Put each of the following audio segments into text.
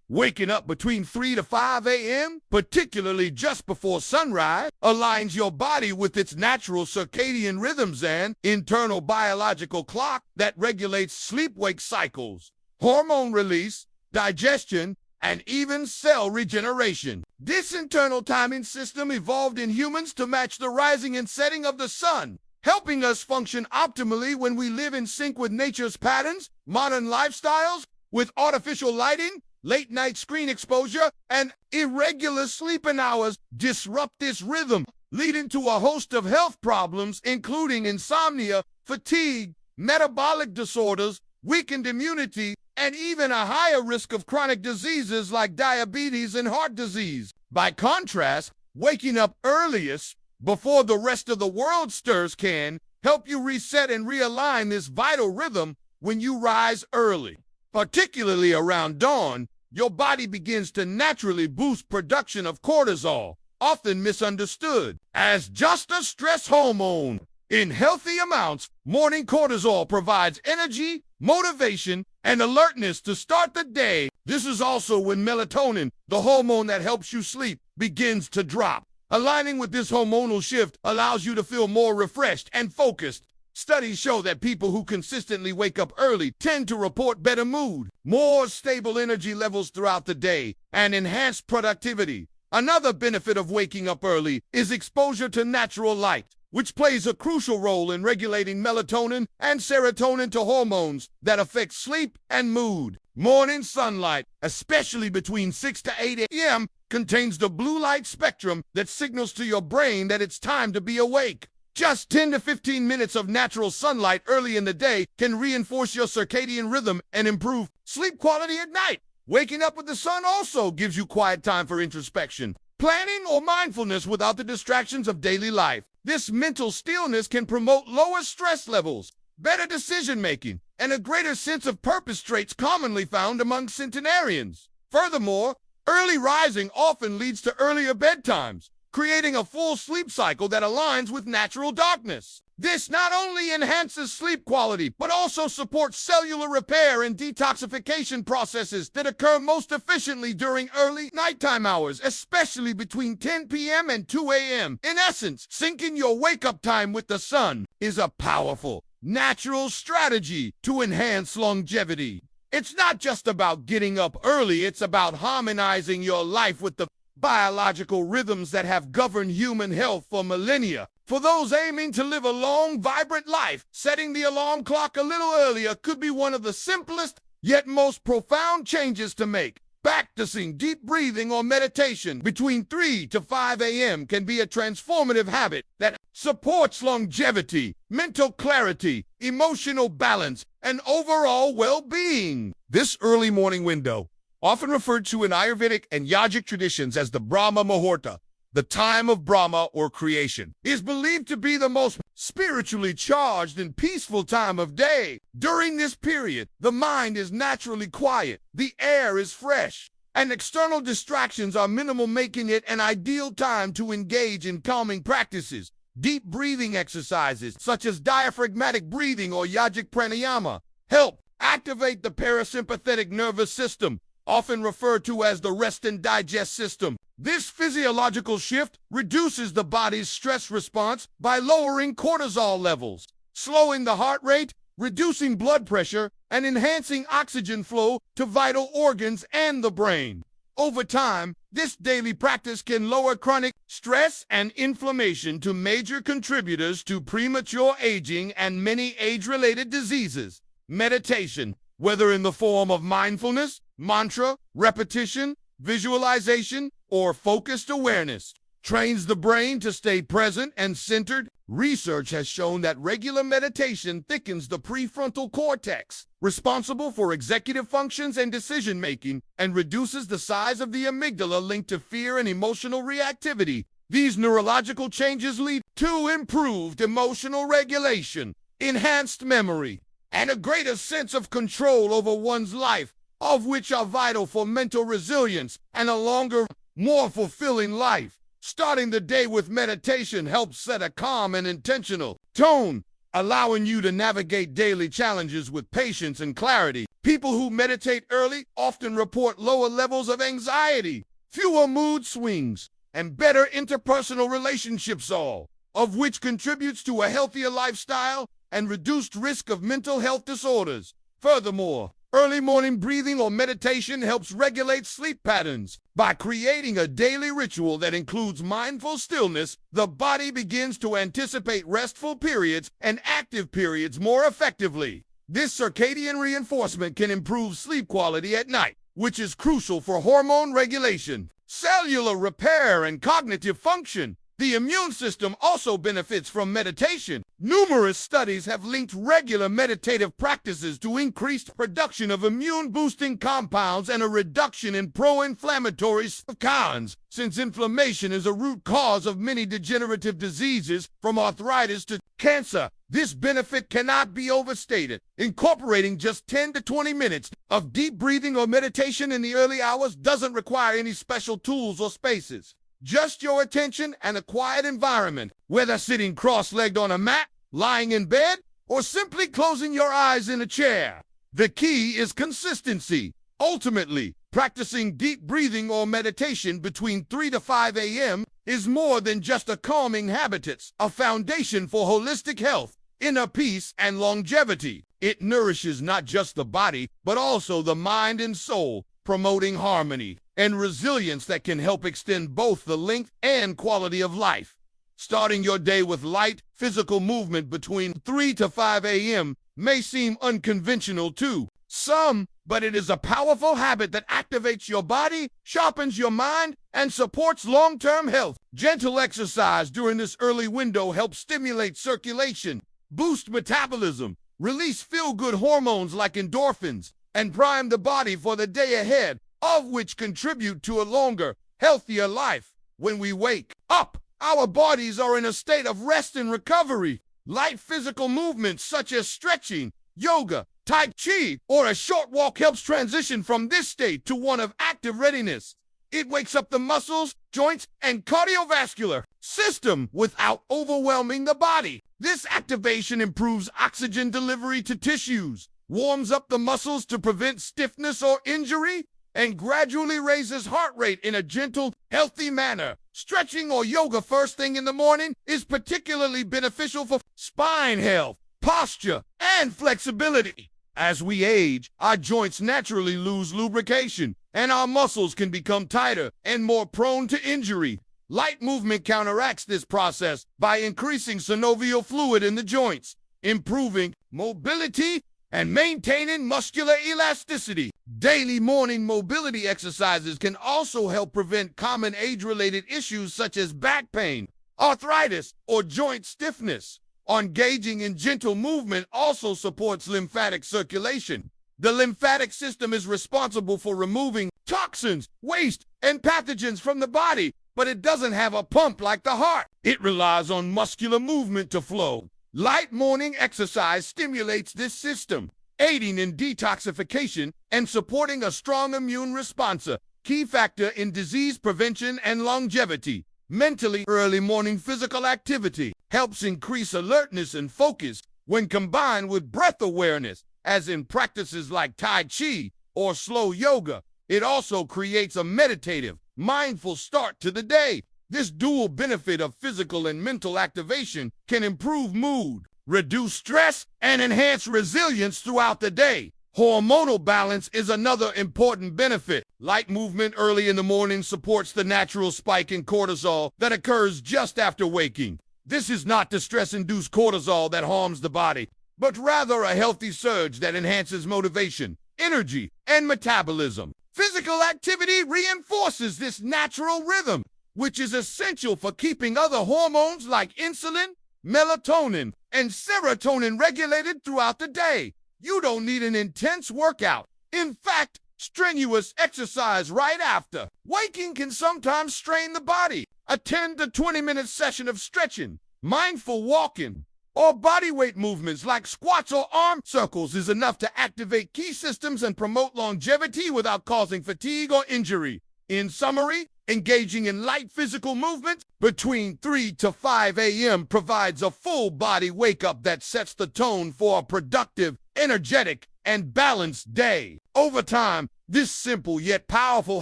Waking up between 3 to 5 a.m., particularly just before sunrise, aligns your body with its natural circadian rhythms and internal biological clock that regulates sleep-wake cycles, hormone release, digestion, and even cell regeneration. This internal timing system evolved in humans to match the rising and setting of the sun, helping us function optimally when we live in sync with nature's patterns. Modern lifestyles, with artificial lighting, late-night screen exposure, and irregular sleeping hours, disrupt this rhythm, leading to a host of health problems, including insomnia, fatigue, metabolic disorders, weakened immunity, and even a higher risk of chronic diseases like diabetes and heart disease. By contrast, waking up earliest, before the rest of the world stirs, can help you reset and realign this vital rhythm. When you rise early, particularly around dawn, your body begins to naturally boost production of cortisol, often misunderstood as just a stress hormone. In healthy amounts, morning cortisol provides energy, motivation, and alertness to start the day. This is also when melatonin, the hormone that helps you sleep, begins to drop. Aligning with this hormonal shift allows you to feel more refreshed and focused. Studies show that people who consistently wake up early tend to report better mood, more stable energy levels throughout the day, and enhanced productivity. Another benefit of waking up early is exposure to natural light, which plays a crucial role in regulating melatonin and serotonin, to hormones that affect sleep and mood. Morning sunlight, especially between 6 to 8 a.m., contains the blue light spectrum that signals to your brain that it's time to be awake. Just 10 to 15 minutes of natural sunlight early in the day can reinforce your circadian rhythm and improve sleep quality at night. Waking up with the sun also gives you quiet time for introspection, planning, or mindfulness without the distractions of daily life. This mental stillness can promote lower stress levels, better decision-making, and a greater sense of purpose, traits commonly found among centenarians. Furthermore, early rising often leads to earlier bedtimes, creating a full sleep cycle that aligns with natural darkness. This not only enhances sleep quality, but also supports cellular repair and detoxification processes that occur most efficiently during early nighttime hours, especially between 10 p.m. and 2 a.m. In essence, syncing your wake-up time with the sun is a powerful, natural strategy to enhance longevity. It's not just about getting up early, it's about harmonizing your life with the biological rhythms that have governed human health for millennia. For those aiming to live a long, vibrant life, setting the alarm clock a little earlier could be one of the simplest yet most profound changes to make. Practicing deep breathing or meditation between 3 to 5 a.m. can be a transformative habit that supports longevity, mental clarity, emotional balance, and overall well-being. This early morning window, often referred to in Ayurvedic and Yogic traditions as the Brahma Muhurta, the time of Brahma or creation, is believed to be the most spiritually charged and peaceful time of day. During this period, the mind is naturally quiet, the air is fresh, and external distractions are minimal, making it an ideal time to engage in calming practices. Deep breathing exercises, such as diaphragmatic breathing or yogic pranayama, help activate the parasympathetic nervous system, often referred to as the rest and digest system. This physiological shift reduces the body's stress response by lowering cortisol levels, slowing the heart rate, reducing blood pressure, and enhancing oxygen flow to vital organs and the brain. Over time, this daily practice can lower chronic stress and inflammation, to major contributors to premature aging and many age-related diseases. Meditation, whether in the form of mindfulness, mantra, repetition, visualization, or focused awareness, trains the brain to stay present and centered. Research has shown that regular meditation thickens the prefrontal cortex, responsible for executive functions and decision-making, and reduces the size of the amygdala, linked to fear and emotional reactivity. These neurological changes lead to improved emotional regulation, enhanced memory, and a greater sense of control over one's life, all of which are vital for mental resilience and a longer, more fulfilling life. Starting the day with meditation helps set a calm and intentional tone, allowing you to navigate daily challenges with patience and clarity. People who meditate early often report lower levels of anxiety, fewer mood swings, and better interpersonal relationships, all of which contributes to a healthier lifestyle and reduced risk of mental health disorders. Furthermore, early morning breathing or meditation helps regulate sleep patterns. By creating a daily ritual that includes mindful stillness, the body begins to anticipate restful periods and active periods more effectively. This circadian reinforcement can improve sleep quality at night, which is crucial for hormone regulation, cellular repair, and cognitive function. The immune system also benefits from meditation. Numerous studies have linked regular meditative practices to increased production of immune-boosting compounds and a reduction in pro-inflammatory cytokines. Since inflammation is a root cause of many degenerative diseases, from arthritis to cancer, this benefit cannot be overstated. Incorporating just 10 to 20 minutes of deep breathing or meditation in the early hours doesn't require any special tools or spaces. Just your attention and a quiet environment, whether sitting cross-legged on a mat, lying in bed, or simply closing your eyes in a chair. The key is consistency. Ultimately, practicing deep breathing or meditation between 3 to 5 a.m. is more than just a calming habit. It's a foundation for holistic health, inner peace, and longevity. It nourishes not just the body, but also the mind and soul, promoting harmony and resilience that can help extend both the length and quality of life. Starting your day with light, physical movement between 3 to 5 a.m. may seem unconventional to some, but it is a powerful habit that activates your body, sharpens your mind, and supports long-term health. Gentle exercise during this early window helps stimulate circulation, boost metabolism, release feel-good hormones like endorphins, and prime the body for the day ahead, all of which contribute to a longer, healthier life. When we wake up, our bodies are in a state of rest and recovery. Light physical movements such as stretching, yoga, Tai Chi, or a short walk helps transition from this state to one of active readiness. It wakes up the muscles, joints, and cardiovascular system without overwhelming the body. This activation improves oxygen delivery to tissues, warms up the muscles to prevent stiffness or injury, and gradually raises heart rate in a gentle, healthy manner. Stretching or yoga first thing in the morning is particularly beneficial for spine health, posture, and flexibility. As we age, our joints naturally lose lubrication, and our muscles can become tighter and more prone to injury. Light movement counteracts this process by increasing synovial fluid in the joints, improving mobility and maintaining muscular elasticity. Daily morning mobility exercises can also help prevent common age-related issues such as back pain, arthritis, or joint stiffness. Engaging in gentle movement also supports lymphatic circulation. The lymphatic system is responsible for removing toxins, waste, and pathogens from the body, but it doesn't have a pump like the heart. It relies on muscular movement to flow. Light morning exercise stimulates this system, aiding in detoxification and supporting a strong immune response, a key factor in disease prevention and longevity. Mentally, early morning physical activity helps increase alertness and focus when combined with breath awareness, as in practices like Tai Chi or slow yoga. It also creates a meditative, mindful start to the day. This dual benefit of physical and mental activation can improve mood, reduce stress, and enhance resilience throughout the day. Hormonal balance is another important benefit. Light movement early in the morning supports the natural spike in cortisol that occurs just after waking. This is not the stress-induced cortisol that harms the body, but rather a healthy surge that enhances motivation, energy, and metabolism. Physical activity reinforces this natural rhythm, which is essential for keeping other hormones like insulin, melatonin, and serotonin regulated throughout the day. You don't need an intense workout. In fact, strenuous exercise right after waking can sometimes strain the body. A 10 to 20-minute session of stretching, mindful walking, or bodyweight movements like squats or arm circles is enough to activate key systems and promote longevity without causing fatigue or injury. In summary, engaging in light physical movement between 3 to 5 a.m. provides a full-body wake-up that sets the tone for a productive, energetic, and balanced day. Over time, this simple yet powerful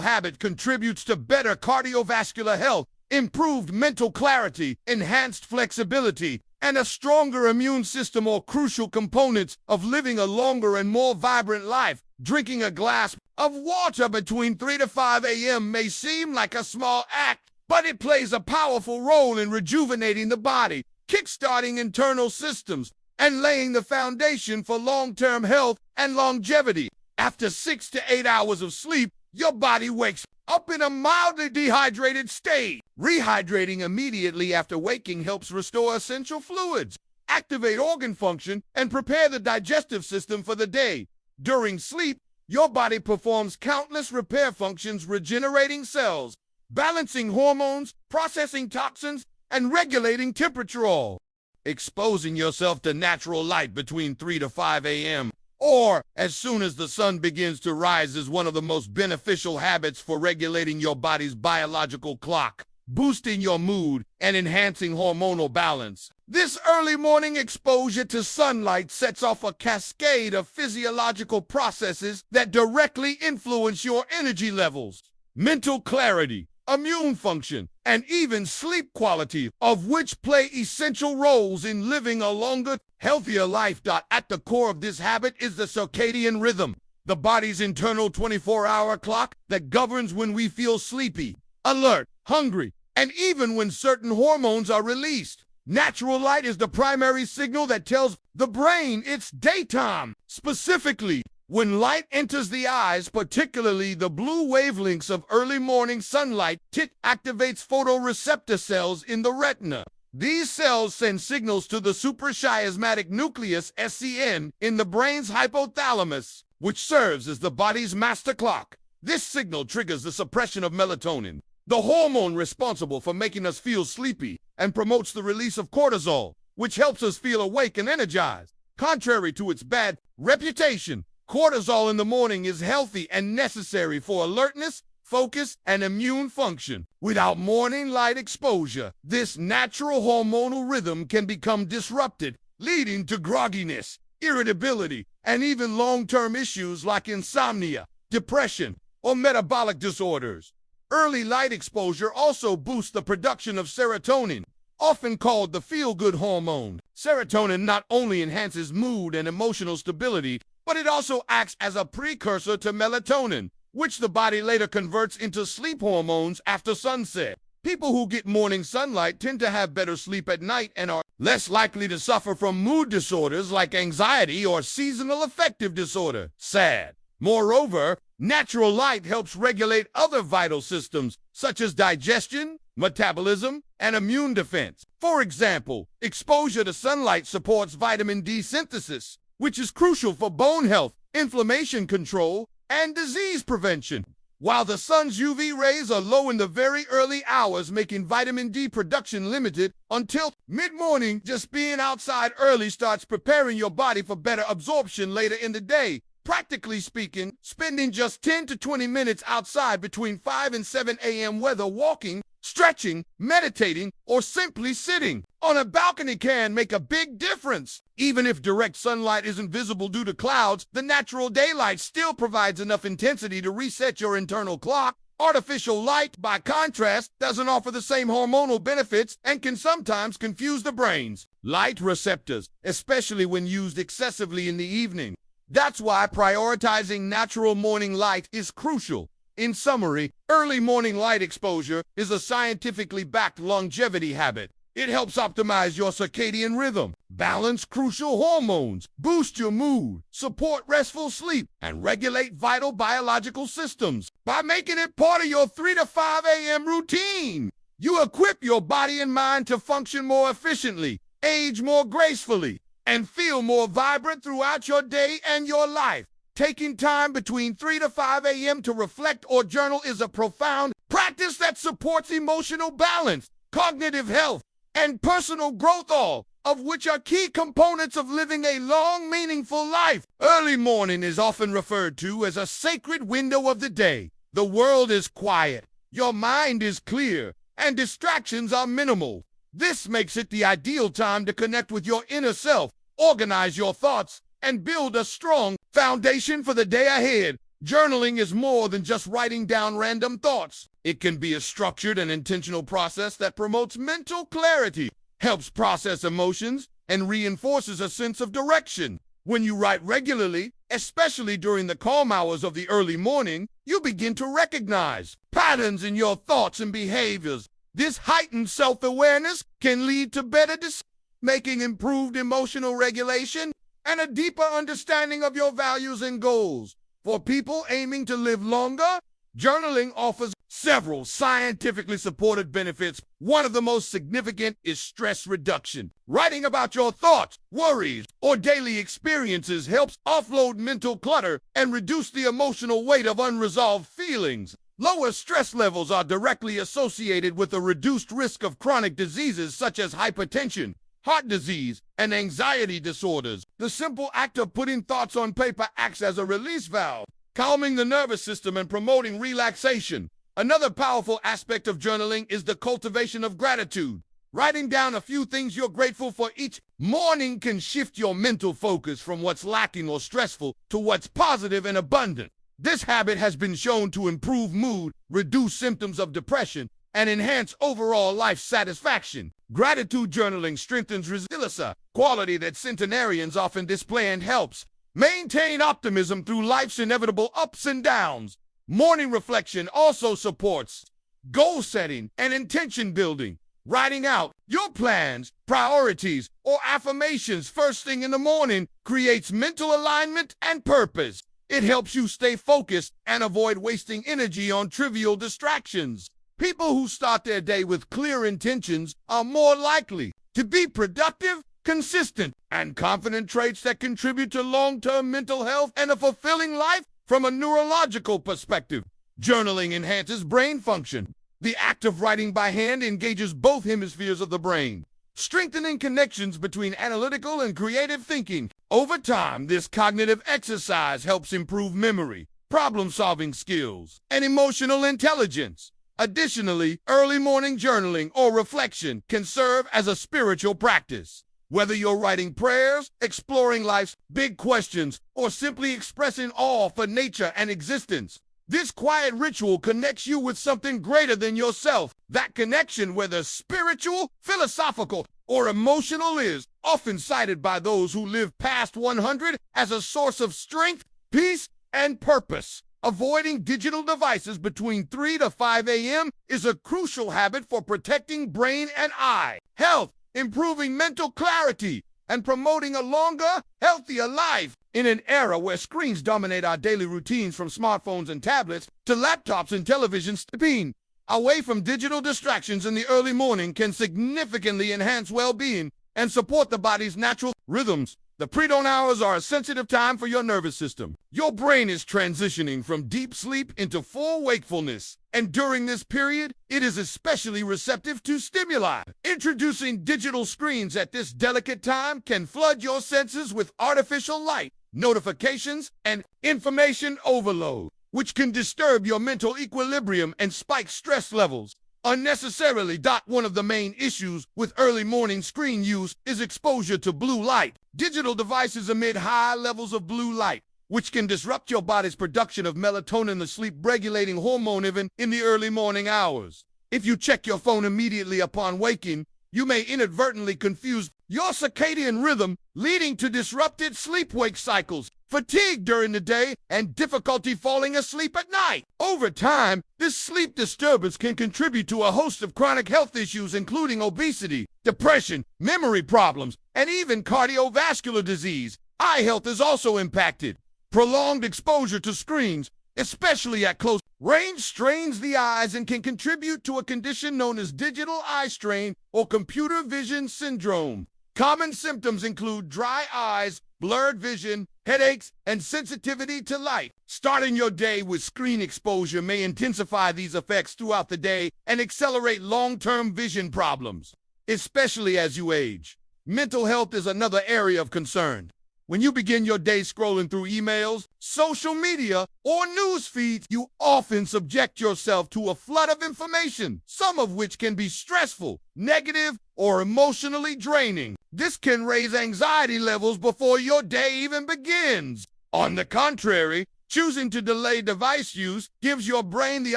habit contributes to better cardiovascular health, improved mental clarity, enhanced flexibility, and a stronger immune system, all crucial components of living a longer and more vibrant life. Drinking a glass of water between 3 to 5 a.m. may seem like a small act, but it plays a powerful role in rejuvenating the body, kickstarting internal systems, and laying the foundation for long-term health and longevity. After 6 to 8 hours of sleep, your body wakes up in a mildly dehydrated state. Rehydrating immediately after waking helps restore essential fluids, activate organ function, and prepare the digestive system for the day. During sleep, your body performs countless repair functions, regenerating cells, balancing hormones, processing toxins, and regulating temperature, all exposing yourself to natural light between 3 to 5 a.m. or as soon as the sun begins to rise is one of the most beneficial habits for regulating your body's biological clock, boosting your mood, and enhancing hormonal balance. This early morning exposure to sunlight sets off a cascade of physiological processes that directly influence your energy levels, mental clarity, immune function, and even sleep quality, of which play essential roles in living a longer, healthier life. At the core of this habit is the circadian rhythm, the body's internal 24-hour clock that governs when we feel sleepy, alert, hungry, and even when certain hormones are released. Natural light is the primary signal that tells the brain it's daytime. Specifically, when light enters the eyes, particularly the blue wavelengths of early morning sunlight, it activates photoreceptor cells in the retina. These cells send signals to the suprachiasmatic nucleus, SCN, in the brain's hypothalamus, which serves as the body's master clock. This signal triggers the suppression of melatonin, the hormone responsible for making us feel sleepy, and promotes the release of cortisol, which helps us feel awake and energized. Contrary to its bad reputation, cortisol in the morning is healthy and necessary for alertness, focus, and immune function. Without morning light exposure, this natural hormonal rhythm can become disrupted, leading to grogginess, irritability, and even long-term issues like insomnia, depression, or metabolic disorders. Early light exposure also boosts the production of serotonin, often called the feel-good hormone. Serotonin not only enhances mood and emotional stability, but it also acts as a precursor to melatonin, which the body later converts into sleep hormones after sunset. People who get morning sunlight tend to have better sleep at night and are less likely to suffer from mood disorders like anxiety or seasonal affective disorder, SAD. Moreover, natural light helps regulate other vital systems such as digestion, metabolism, and immune defense. For example, exposure to sunlight supports vitamin D synthesis, which is crucial for bone health, inflammation control, and disease prevention. While the sun's UV rays are low in the very early hours, making vitamin D production limited until mid-morning, just being outside early starts preparing your body for better absorption later in the day. Practically speaking, spending just 10 to 20 minutes outside between 5 and 7 a.m. whether walking, stretching, meditating, or simply sitting on a balcony can make a big difference. Even if direct sunlight isn't visible due to clouds, the natural daylight still provides enough intensity to reset your internal clock. Artificial light, by contrast, doesn't offer the same hormonal benefits and can sometimes confuse the brain's light receptors, especially when used excessively in the evening. That's why prioritizing natural morning light is crucial. In summary, early morning light exposure is a scientifically backed longevity habit. It helps optimize your circadian rhythm, balance crucial hormones, boost your mood, support restful sleep, and regulate vital biological systems. By making it part of your 3 to 5 a.m. routine, you equip your body and mind to function more efficiently, age more gracefully, and feel more vibrant throughout your day and your life. Taking time between 3 to 5 a.m. to reflect or journal is a profound practice that supports emotional balance, cognitive health, and personal growth, all of which are key components of living a long, meaningful life. Early morning is often referred to as a sacred window of the day. The world is quiet, your mind is clear, and distractions are minimal. This makes it the ideal time to connect with your inner self, organize your thoughts, and build a strong foundation for the day ahead. Journaling is more than just writing down random thoughts. It can be a structured and intentional process that promotes mental clarity, helps process emotions, and reinforces a sense of direction. When you write regularly, especially during the calm hours of the early morning, you begin to recognize patterns in your thoughts and behaviors. This heightened self-awareness can lead to better decision-making, improved emotional regulation, and a deeper understanding of your values and goals. For people aiming to live longer, journaling offers several scientifically supported benefits. One of the most significant is stress reduction. Writing about your thoughts, worries, or daily experiences helps offload mental clutter and reduce the emotional weight of unresolved feelings. Lower stress levels are directly associated with a reduced risk of chronic diseases such as hypertension, heart disease, and anxiety disorders. The simple act of putting thoughts on paper acts as a release valve, calming the nervous system and promoting relaxation. Another powerful aspect of journaling is the cultivation of gratitude. Writing down a few things you're grateful for each morning can shift your mental focus from what's lacking or stressful to what's positive and abundant. This habit has been shown to improve mood, reduce symptoms of depression, and enhance overall life satisfaction. Gratitude journaling strengthens resilience, a quality that centenarians often display, and helps maintain optimism through life's inevitable ups and downs. Morning reflection also supports goal setting and intention building. Writing out your plans, priorities, or affirmations first thing in the morning creates mental alignment and purpose. It helps you stay focused and avoid wasting energy on trivial distractions. People who start their day with clear intentions are more likely to be productive, consistent, and confident, traits that contribute to long-term mental health and a fulfilling life. From a neurological perspective, journaling enhances brain function. The act of writing by hand engages both hemispheres of the brain, strengthening connections between analytical and creative thinking. Over time, this cognitive exercise helps improve memory, problem-solving skills, and emotional intelligence. Additionally, early morning journaling or reflection can serve as a spiritual practice. Whether you're writing prayers, exploring life's big questions, or simply expressing awe for nature and existence, this quiet ritual connects you with something greater than yourself. That connection, whether spiritual, philosophical, or emotional, is often cited by those who live past 100 as a source of strength, peace, and purpose. Avoiding digital devices between 3 to 5 a.m. is a crucial habit for protecting brain and eye health, improving mental clarity, and promoting a longer, healthier life. In an era where screens dominate our daily routines, from smartphones and tablets to laptops and televisions, stepping away from digital distractions in the early morning can significantly enhance well-being and support the body's natural rhythms. The pre-dawn hours are a sensitive time for your nervous system. Your brain is transitioning from deep sleep into full wakefulness, and during this period, it is especially receptive to stimuli. Introducing digital screens at this delicate time can flood your senses with artificial light, notifications, and information overload, which can disturb your mental equilibrium and spike stress levels unnecessarily. One of the main issues with early morning screen use is exposure to blue light. Digital devices emit high levels of blue light, which can disrupt your body's production of melatonin, the sleep-regulating hormone, even in the early morning hours. If you check your phone immediately upon waking, you may inadvertently confuse your circadian rhythm, leading to disrupted sleep-wake cycles, fatigue during the day, and difficulty falling asleep at night. Over time, this sleep disturbance can contribute to a host of chronic health issues, including obesity, depression, memory problems, and even cardiovascular disease. Eye health is also impacted. Prolonged exposure to screens, especially at close range, strains the eyes and can contribute to a condition known as digital eye strain or computer vision syndrome. Common symptoms include dry eyes, blurred vision, headaches, and sensitivity to light. Starting your day with screen exposure may intensify these effects throughout the day and accelerate long-term vision problems, especially as you age. Mental health is another area of concern. When you begin your day scrolling through emails, social media, or news feeds, you often subject yourself to a flood of information, some of which can be stressful, negative, or emotionally draining. This can raise anxiety levels before your day even begins. On the contrary, choosing to delay device use gives your brain the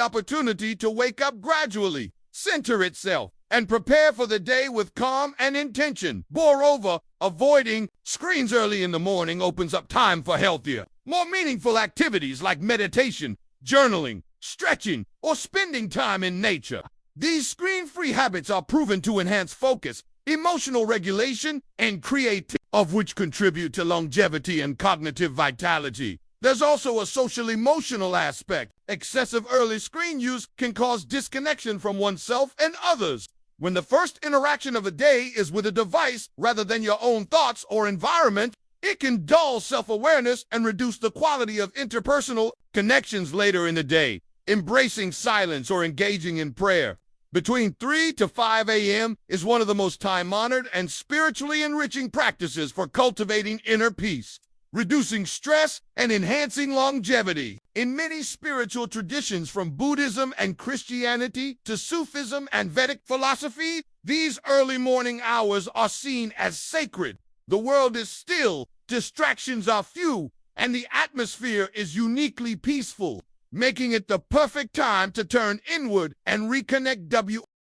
opportunity to wake up gradually, center itself, and prepare for the day with calm and intention. Moreover, avoiding screens early in the morning opens up time for healthier, more meaningful activities like meditation, journaling, stretching, or spending time in nature. These screen-free habits are proven to enhance focus, emotional regulation, and creativity, of which contribute to longevity and cognitive vitality. There's also a social-emotional aspect. Excessive early screen use can cause disconnection from oneself and others. When the first interaction of a day is with a device rather than your own thoughts or environment, it can dull self-awareness and reduce the quality of interpersonal connections later in the day. Embracing silence or engaging in prayer between 3 to 5 a.m. is one of the most time-honored and spiritually enriching practices for cultivating inner peace, reducing stress, and enhancing longevity. In many spiritual traditions, from Buddhism and Christianity to Sufism and Vedic philosophy, these early morning hours are seen as sacred. The world is still, distractions are few, and the atmosphere is uniquely peaceful, making it the perfect time to turn inward and reconnect.